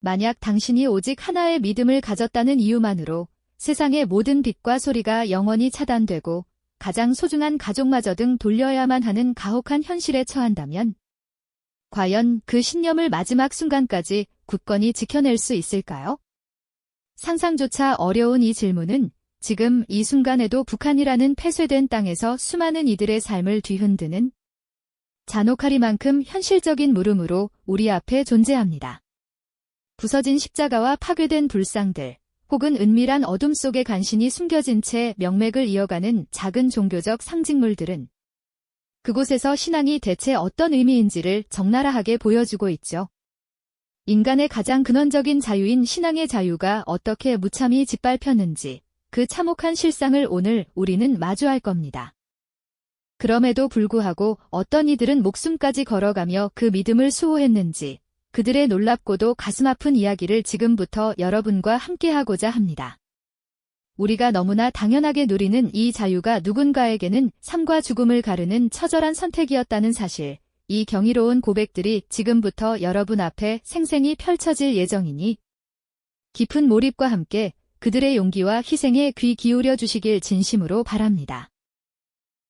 만약 당신이 오직 하나의 믿음을 가졌다는 이유만으로 세상의 모든 빛과 소리가 영원히 차단되고 가장 소중한 가족마저 등 돌려야만 하는 가혹한 현실에 처한다면 과연 그 신념을 마지막 순간까지 굳건히 지켜낼 수 있을까요? 상상조차 어려운 이 질문은 지금 이 순간에도 북한이라는 폐쇄된 땅에서 수많은 이들의 삶을 뒤흔드는 잔혹하리만큼 현실적인 물음으로 우리 앞에 존재합니다. 부서진 십자가와 파괴된 불상들, 혹은 은밀한 어둠 속에 간신히 숨겨진 채 명맥을 이어가는 작은 종교적 상징물들은 그곳에서 신앙이 대체 어떤 의미인지를 적나라하게 보여주고 있죠. 인간의 가장 근원적인 자유인 신앙의 자유가 어떻게 무참히 짓밟혔는지 그 참혹한 실상을 오늘 우리는 마주할 겁니다. 그럼에도 불구하고 어떤 이들은 목숨까지 걸어가며 그 믿음을 수호했는지 그들의 놀랍고도 가슴 아픈 이야기를 지금부터 여러분과 함께하고자 합니다. 우리가 너무나 당연하게 누리는 이 자유가 누군가에게는 삶과 죽음을 가르는 처절한 선택이었다는 사실, 이 경이로운 고백들이 지금부터 여러분 앞에 생생히 펼쳐질 예정이니 깊은 몰입과 함께 그들의 용기와 희생에 귀 기울여 주시길 진심으로 바랍니다.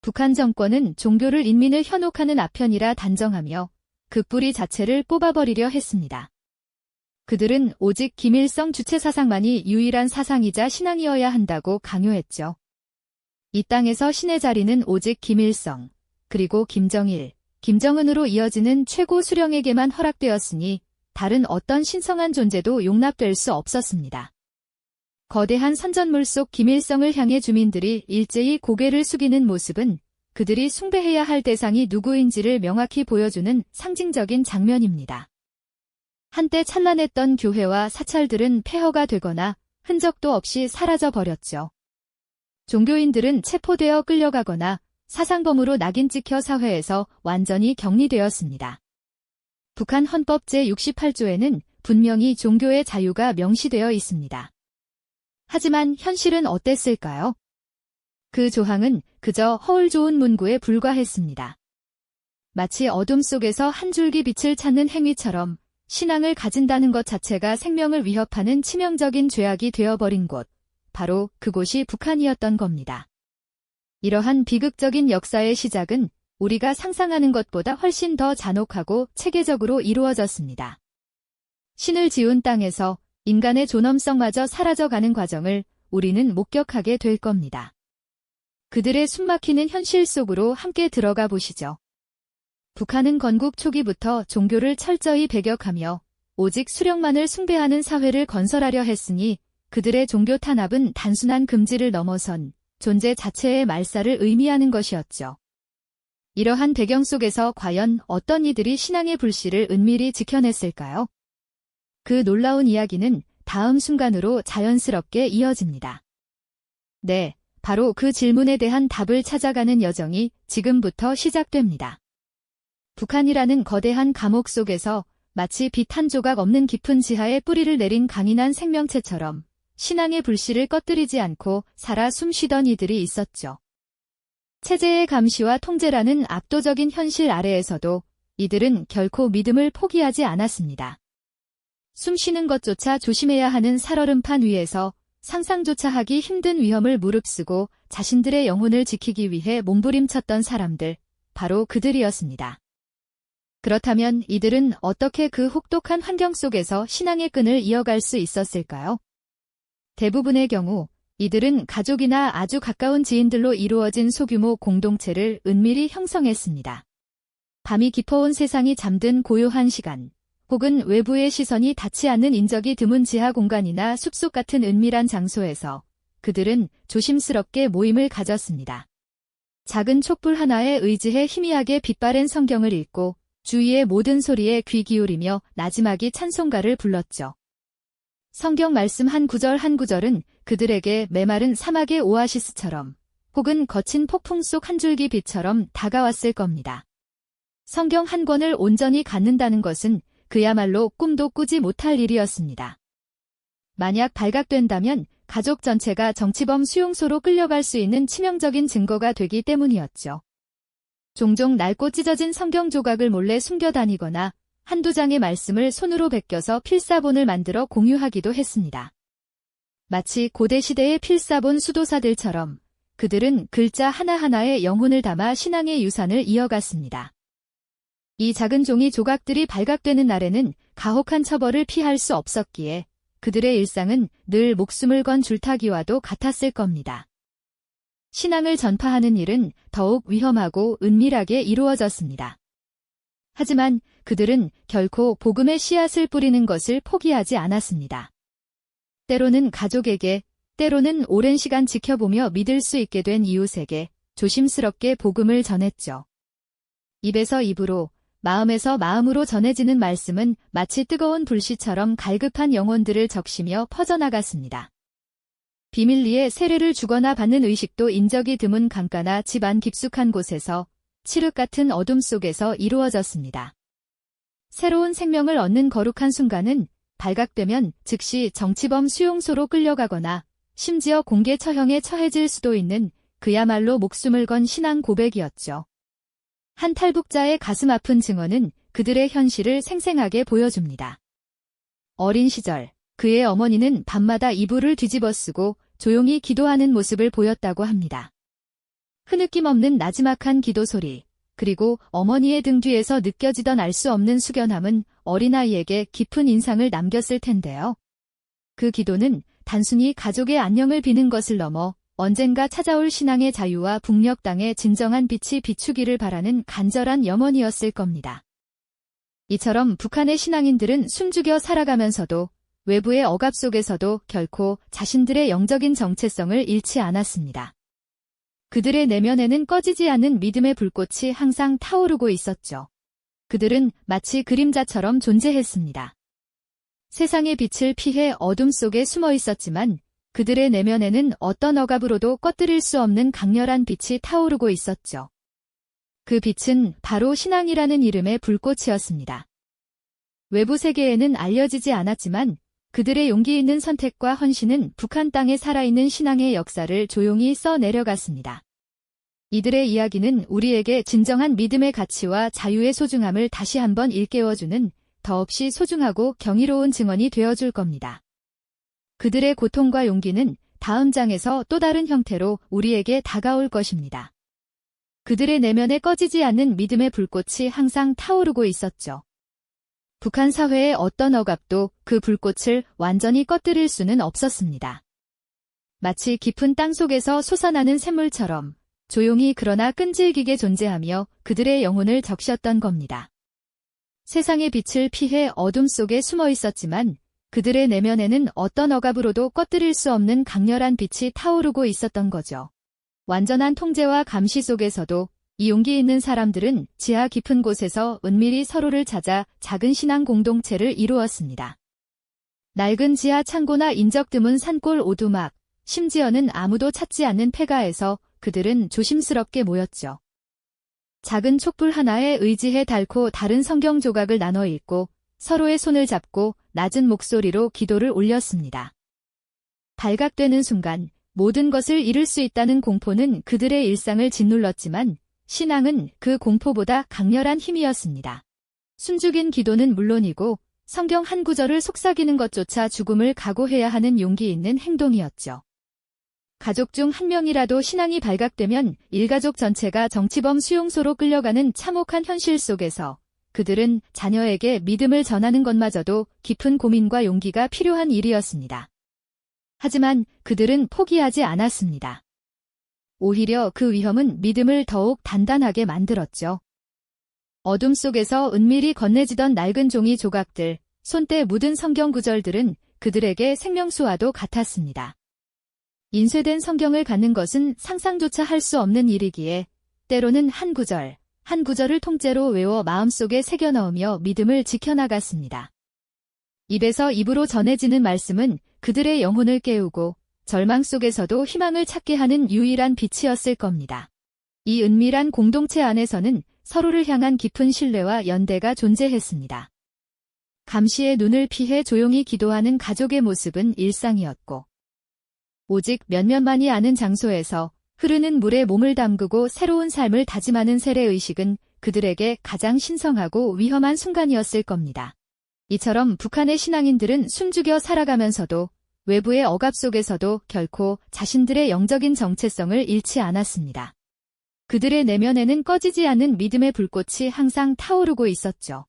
북한 정권은 종교를 인민을 현혹하는 아편이라 단정하며 그 뿌리 자체를 뽑아버리려 했습니다. 그들은 오직 김일성 주체사상만이 유일한 사상이자 신앙이어야 한다고 강요했죠. 이 땅에서 신의 자리는 오직 김일성, 그리고 김정일, 김정은으로 이어지는 최고 수령에게만 허락되었으니 다른 어떤 신성한 존재도 용납될 수 없었습니다. 거대한 선전물 속 김일성을 향해 주민들이 일제히 고개를 숙이는 모습은 그들이 숭배해야 할 대상이 누구인지를 명확히 보여주는 상징적인 장면입니다. 한때 찬란했던 교회와 사찰들은 폐허가 되거나 흔적도 없이 사라져 버렸죠. 종교인들은 체포되어 끌려가거나 사상범으로 낙인 찍혀 사회에서 완전히 격리되었습니다. 북한 헌법 제68조에는 분명히 종교의 자유가 명시되어 있습니다. 하지만 현실은 어땠을까요? 그 조항은 그저 허울 좋은 문구에 불과했습니다. 마치 어둠 속에서 한 줄기 빛을 찾는 행위처럼 신앙을 가진다는 것 자체가 생명을 위협하는 치명적인 죄악이 되어버린 곳, 바로 그곳이 북한이었던 겁니다. 이러한 비극적인 역사의 시작은 우리가 상상하는 것보다 훨씬 더 잔혹하고 체계적으로 이루어졌습니다. 신을 지은 땅에서 인간의 존엄성마저 사라져가는 과정을 우리는 목격하게 될 겁니다. 그들의 숨막히는 현실 속으로 함께 들어가 보시죠. 북한은 건국 초기부터 종교를 철저히 배격하며 오직 수령만을 숭배하는 사회를 건설하려 했으니 그들의 종교 탄압은 단순한 금지를 넘어선 존재 자체의 말살을 의미하는 것이었죠. 이러한 배경 속에서 과연 어떤 이들이 신앙의 불씨를 은밀히 지켜냈을까요? 그 놀라운 이야기는 다음 순간으로 자연스럽게 이어집니다. 네, 바로 그 질문에 대한 답을 찾아가는 여정이 지금부터 시작됩니다. 북한이라는 거대한 감옥 속에서 마치 빛 한 조각 없는 깊은 지하에 뿌리를 내린 강인한 생명체처럼 신앙의 불씨를 꺼뜨리지 않고 살아 숨쉬던 이들이 있었죠. 체제의 감시와 통제라는 압도적인 현실 아래에서도 이들은 결코 믿음을 포기하지 않았습니다. 숨쉬는 것조차 조심해야 하는 살얼음판 위에서 상상조차 하기 힘든 위험을 무릅쓰고 자신들의 영혼을 지키기 위해 몸부림쳤던 사람들, 바로 그들이었습니다. 그렇다면 이들은 어떻게 그 혹독한 환경 속에서 신앙의 끈을 이어갈 수 있었을까요? 대부분의 경우 이들은 가족이나 아주 가까운 지인들로 이루어진 소규모 공동체를 은밀히 형성했습니다. 밤이 깊어온 세상이 잠든 고요한 시간, 혹은 외부의 시선이 닿지 않는 인적이 드문 지하 공간이나 숲속 같은 은밀한 장소에서 그들은 조심스럽게 모임을 가졌습니다. 작은 촛불 하나에 의지해 희미하게 빛바랜 성경을 읽고 주위의 모든 소리에 귀 기울이며 나지막이 찬송가를 불렀죠. 성경 말씀 한 구절 한 구절은 그들에게 메마른 사막의 오아시스처럼 혹은 거친 폭풍 속 한 줄기 빛처럼 다가왔을 겁니다. 성경 한 권을 온전히 갖는다는 것은 그야말로 꿈도 꾸지 못할 일이었습니다. 만약 발각된다면 가족 전체가 정치범 수용소로 끌려갈 수 있는 치명적인 증거가 되기 때문이었죠. 종종 낡고 찢어진 성경 조각을 몰래 숨겨 다니거나 한두 장의 말씀을 손으로 베껴서 필사본을 만들어 공유하기도 했습니다. 마치 고대시대의 필사본 수도사들처럼 그들은 글자 하나하나에 영혼을 담아 신앙의 유산을 이어갔습니다. 이 작은 종이 조각들이 발각되는 날에는 가혹한 처벌을 피할 수 없었기에 그들의 일상은 늘 목숨을 건 줄타기와도 같았을 겁니다. 신앙을 전파하는 일은 더욱 위험하고 은밀하게 이루어졌습니다. 하지만 그들은 결코 복음의 씨앗을 뿌리는 것을 포기하지 않았습니다. 때로는 가족에게, 때로는 오랜 시간 지켜보며 믿을 수 있게 된 이웃에게 조심스럽게 복음을 전했죠. 입에서 입으로, 마음에서 마음으로 전해지는 말씀은 마치 뜨거운 불씨처럼 갈급한 영혼들을 적시며 퍼져나갔습니다. 비밀리에 세례를 주거나 받는 의식도 인적이 드문 강가나 집 안 깊숙한 곳에서 칠흑 같은 어둠 속에서 이루어졌습니다. 새로운 생명을 얻는 거룩한 순간은 발각되면 즉시 정치범 수용소로 끌려가거나 심지어 공개 처형에 처해질 수도 있는 그야말로 목숨을 건 신앙 고백이었죠. 한 탈북자의 가슴 아픈 증언은 그들의 현실을 생생하게 보여줍니다. 어린 시절, 그의 어머니는 밤마다 이불을 뒤집어 쓰고 조용히 기도하는 모습을 보였다고 합니다. 흐느낌 없는 나지막한 기도 소리, 그리고 어머니의 등 뒤에서 느껴지던 알 수 없는 숙연함은 어린아이에게 깊은 인상을 남겼을 텐데요. 그 기도는 단순히 가족의 안녕을 비는 것을 넘어 언젠가 찾아올 신앙의 자유와 북녘 땅의 진정한 빛이 비추기를 바라는 간절한 염원이었을 겁니다. 이처럼 북한의 신앙인들은 숨죽여 살아가면서도 외부의 억압 속에서도 결코 자신들의 영적인 정체성을 잃지 않았습니다. 그들의 내면에는 꺼지지 않는 믿음의 불꽃이 항상 타오르고 있었죠. 그들은 마치 그림자처럼 존재했습니다. 세상의 빛을 피해 어둠 속에 숨어 있었지만 그들의 내면에는 어떤 억압으로도 꺼뜨릴 수 없는 강렬한 빛이 타오르고 있었죠. 그 빛은 바로 신앙이라는 이름의 불꽃이었습니다. 외부 세계에는 알려지지 않았지만 그들의 용기 있는 선택과 헌신은 북한 땅에 살아있는 신앙의 역사를 조용히 써내려갔습니다. 이들의 이야기는 우리에게 진정한 믿음의 가치와 자유의 소중함을 다시 한번 일깨워주는 더없이 소중하고 경이로운 증언이 되어줄 겁니다. 그들의 고통과 용기는 다음 장에서 또 다른 형태로 우리에게 다가올 것입니다. 그들의 내면에 꺼지지 않는 믿음의 불꽃이 항상 타오르고 있었죠. 북한 사회의 어떤 억압도 그 불꽃을 완전히 꺼뜨릴 수는 없었습니다. 마치 깊은 땅 속에서 솟아나는 샘물처럼 조용히 그러나 끈질기게 존재하며 그들의 영혼을 적셨던 겁니다. 세상의 빛을 피해 어둠 속에 숨어 있었지만 그들의 내면에는 어떤 억압으로도 꺼뜨릴 수 없는 강렬한 빛이 타오르고 있었던 거죠. 완전한 통제와 감시 속에서도 이 용기 있는 사람들은 지하 깊은 곳에서 은밀히 서로를 찾아 작은 신앙 공동체를 이루었습니다. 낡은 지하 창고나 인적 드문 산골 오두막, 심지어는 아무도 찾지 않는 폐가에서 그들은 조심스럽게 모였죠. 작은 촛불 하나에 의지해 닳고 다른 성경 조각을 나눠 읽고 서로의 손을 잡고 낮은 목소리로 기도를 올렸습니다. 발각되는 순간 모든 것을 잃을 수 있다는 공포는 그들의 일상을 짓눌렀지만 신앙은 그 공포보다 강렬한 힘이었습니다. 숨죽인 기도는 물론이고 성경 한 구절을 속삭이는 것조차 죽음을 각오해야 하는 용기 있는 행동이었죠. 가족 중 한 명이라도 신앙이 발각되면 일가족 전체가 정치범 수용소로 끌려가는 참혹한 현실 속에서 그들은 자녀에게 믿음을 전하는 것마저도 깊은 고민과 용기가 필요한 일이었습니다. 하지만 그들은 포기하지 않았습니다. 오히려 그 위험은 믿음을 더욱 단단하게 만들었죠. 어둠 속에서 은밀히 건네지던 낡은 종이 조각들, 손때 묻은 성경 구절들은 그들에게 생명수와도 같았습니다. 인쇄된 성경을 갖는 것은 상상조차 할 수 없는 일이기에 때로는 한 구절, 한 구절을 통째로 외워 마음속에 새겨 넣으며 믿음을 지켜나갔습니다. 입에서 입으로 전해지는 말씀은 그들의 영혼을 깨우고 절망 속에서도 희망을 찾게 하는 유일한 빛이었을 겁니다. 이 은밀한 공동체 안에서는 서로를 향한 깊은 신뢰와 연대가 존재했습니다. 감시의 눈을 피해 조용히 기도하는 가족의 모습은 일상이었고, 오직 몇몇만이 아는 장소에서 흐르는 물에 몸을 담그고 새로운 삶을 다짐하는 세례의식은 그들에게 가장 신성하고 위험한 순간이었을 겁니다. 이처럼 북한의 신앙인들은 숨죽여 살아가면서도 외부의 억압 속에서도 결코 자신들의 영적인 정체성을 잃지 않았습니다. 그들의 내면에는 꺼지지 않는 믿음의 불꽃이 항상 타오르고 있었죠.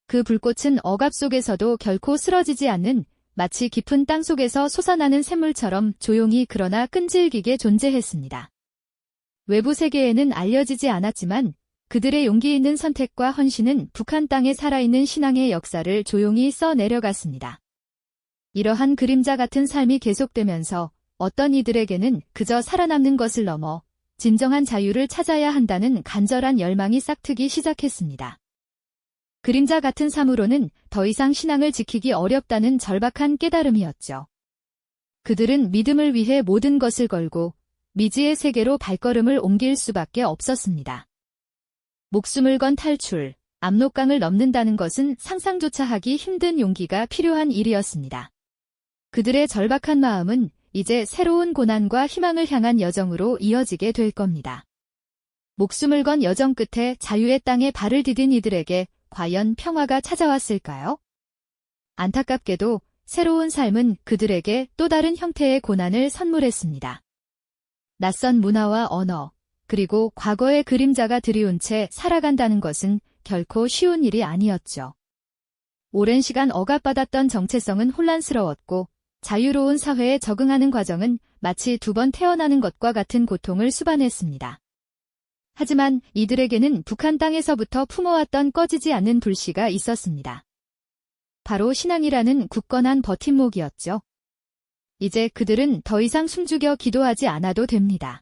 그 불꽃은 억압 속에서도 결코 쓰러지지 않는 마치 깊은 땅 속에서 솟아나는 샘물처럼 조용히 그러나 끈질기게 존재했습니다. 외부 세계에는 알려지지 않았지만 그들의 용기 있는 선택과 헌신은 북한 땅에 살아있는 신앙의 역사를 조용히 써내려갔습니다. 이러한 그림자 같은 삶이 계속되면서 어떤 이들에게는 그저 살아남는 것을 넘어 진정한 자유를 찾아야 한다는 간절한 열망이 싹트기 시작했습니다. 그림자 같은 삶으로는 더 이상 신앙을 지키기 어렵다는 절박한 깨달음이었죠. 그들은 믿음을 위해 모든 것을 걸고 미지의 세계로 발걸음을 옮길 수밖에 없었습니다. 목숨을 건 탈출, 압록강을 넘는다는 것은 상상조차 하기 힘든 용기가 필요한 일이었습니다. 그들의 절박한 마음은 이제 새로운 고난과 희망을 향한 여정으로 이어지게 될 겁니다. 목숨을 건 여정 끝에 자유의 땅에 발을 디딘 이들에게 과연 평화가 찾아왔을까요? 안타깝게도 새로운 삶은 그들에게 또 다른 형태의 고난을 선물했습니다. 낯선 문화와 언어, 그리고 과거의 그림자가 드리운 채 살아간다는 것은 결코 쉬운 일이 아니었죠. 오랜 시간 억압받았던 정체성은 혼란스러웠고 자유로운 사회에 적응하는 과정은 마치 두 번 태어나는 것과 같은 고통을 수반했습니다. 하지만 이들에게는 북한 땅에서부터 품어왔던 꺼지지 않는 불씨가 있었습니다. 바로 신앙이라는 굳건한 버팀목이었죠. 이제 그들은 더 이상 숨죽여 기도하지 않아도 됩니다.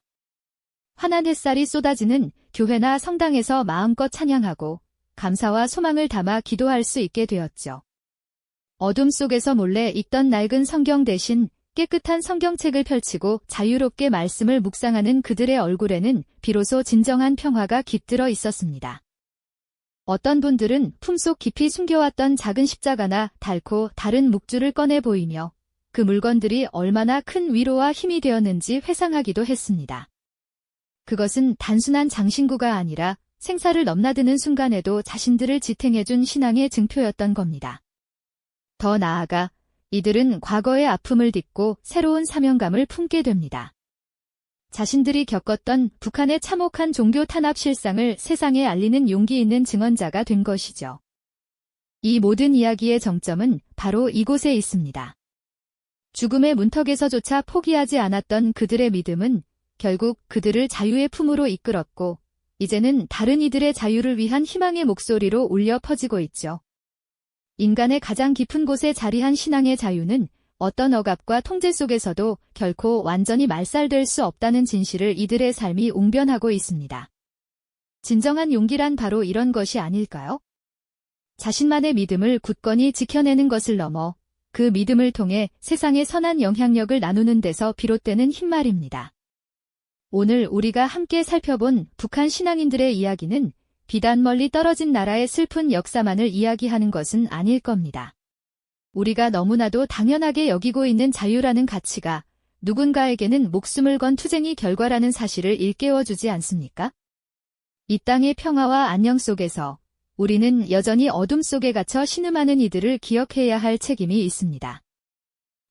환한 햇살이 쏟아지는 교회나 성당에서 마음껏 찬양하고 감사와 소망을 담아 기도할 수 있게 되었죠. 어둠 속에서 몰래 읽던 낡은 성경 대신 깨끗한 성경책을 펼치고 자유롭게 말씀을 묵상하는 그들의 얼굴에는 비로소 진정한 평화가 깃들어 있었습니다. 어떤 분들은 품속 깊이 숨겨왔던 작은 십자가나 닳고 다른 묵주를 꺼내 보이며 그 물건들이 얼마나 큰 위로와 힘이 되었는지 회상하기도 했습니다. 그것은 단순한 장신구가 아니라 생사를 넘나드는 순간에도 자신들을 지탱해준 신앙의 증표였던 겁니다. 더 나아가 이들은 과거의 아픔을 딛고 새로운 사명감을 품게 됩니다. 자신들이 겪었던 북한의 참혹한 종교 탄압 실상을 세상에 알리는 용기 있는 증언자가 된 것이죠. 이 모든 이야기의 정점은 바로 이곳에 있습니다. 죽음의 문턱에서조차 포기하지 않았던 그들의 믿음은 결국 그들을 자유의 품으로 이끌었고 이제는 다른 이들의 자유를 위한 희망의 목소리로 울려 퍼지고 있죠. 인간의 가장 깊은 곳에 자리한 신앙의 자유는 어떤 억압과 통제 속에서도 결코 완전히 말살될 수 없다는 진실을 이들의 삶이 웅변하고 있습니다. 진정한 용기란 바로 이런 것이 아닐까요? 자신만의 믿음을 굳건히 지켜내는 것을 넘어 그 믿음을 통해 세상에 선한 영향력을 나누는 데서 비롯되는 힘말입니다. 오늘 우리가 함께 살펴본 북한 신앙인들의 이야기는 비단 멀리 떨어진 나라의 슬픈 역사만을 이야기하는 것은 아닐 겁니다. 우리가 너무나도 당연하게 여기고 있는 자유라는 가치가 누군가에게는 목숨을 건 투쟁의 결과라는 사실을 일깨워주지 않습니까? 이 땅의 평화와 안녕 속에서 우리는 여전히 어둠 속에 갇혀 신음하는 이들을 기억해야 할 책임이 있습니다.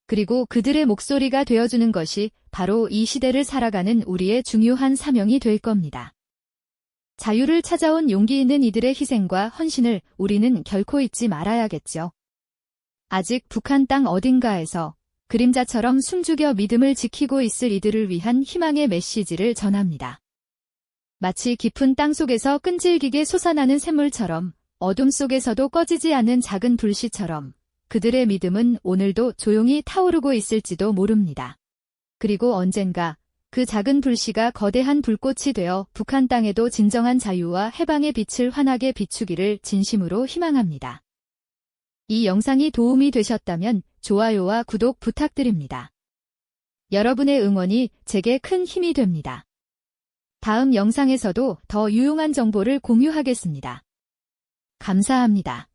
그리고 그들의 목소리가 되어주는 것이 바로 이 시대를 살아가는 우리의 중요한 사명이 될 겁니다. 자유를 찾아온 용기 있는 이들의 희생과 헌신을 우리는 결코 잊지 말아야겠죠. 아직 북한 땅 어딘가에서 그림자처럼 숨죽여 믿음을 지키고 있을 이들을 위한 희망의 메시지를 전합니다. 마치 깊은 땅 속에서 끈질기게 솟아나는 샘물처럼 어둠 속에서도 꺼지지 않는 작은 불씨처럼 그들의 믿음은 오늘도 조용히 타오르고 있을지도 모릅니다. 그리고 언젠가 그 작은 불씨가 거대한 불꽃이 되어 북한 땅에도 진정한 자유와 해방의 빛을 환하게 비추기를 진심으로 희망합니다. 이 영상이 도움이 되셨다면 좋아요와 구독 부탁드립니다. 여러분의 응원이 제게 큰 힘이 됩니다. 다음 영상에서도 더 유용한 정보를 공유하겠습니다. 감사합니다.